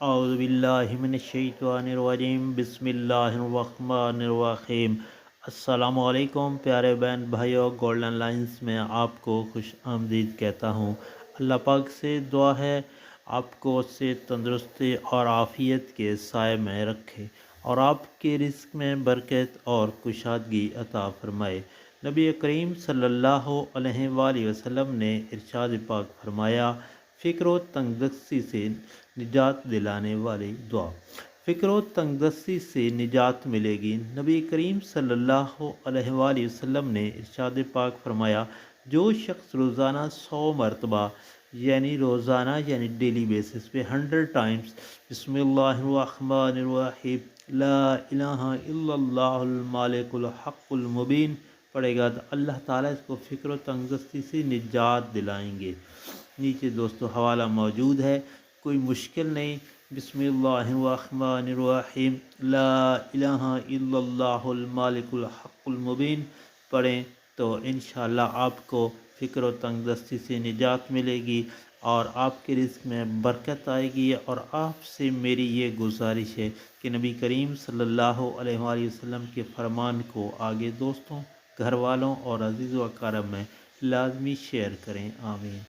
اعوذ باللہ من الشیطان الرجیم بسم اللہ الرحمن الرحیم۔ السلام علیکم پیارے بہن بھائیوں، گولڈن لائنز میں آپ کو خوش آمدید کہتا ہوں۔ اللہ پاک سے دعا ہے آپ کو سے تندرستی اور عافیت کے سائے میں رکھے اور آپ کے رزق میں برکت اور کشادگی عطا فرمائے۔ نبی کریم صلی اللہ علیہ وآلہ وسلم نے ارشاد پاک فرمایا، فکر و تنگ دستی سے نجات دلانے والی دعا۔ فکر و تنگ دستی سے نجات ملے گی۔ نبی کریم صلی اللہ علیہ وآلہ وسلم نے ارشاد پاک فرمایا، جو شخص روزانہ 100 مرتبہ یعنی ڈیلی بیسس پہ 100 ٹائمز بسم اللہ الرحمن الرحیم لا الہ الا اللہ المالک الحق المبین پڑھے گا تو اللہ تعالیٰ اس کو فکر و تنگ دستی سے نجات دلائیں گے۔ نیچے دوستو حوالہ موجود ہے، کوئی مشکل نہیں، بسم اللہ الرحمن الرحیم لا الہ الا اللہ المالک الحق المبین پڑھیں تو انشاءاللہ آپ کو فکر و تنگ دستی سے نجات ملے گی اور آپ کے رزق میں برکت آئے گی۔ اور آپ سے میری یہ گزارش ہے کہ نبی کریم صلی اللہ علیہ وآلہ وسلم کے فرمان کو آگے دوستوں، گھر والوں اور عزیز و اقارب میں لازمی شیئر کریں۔ آمین۔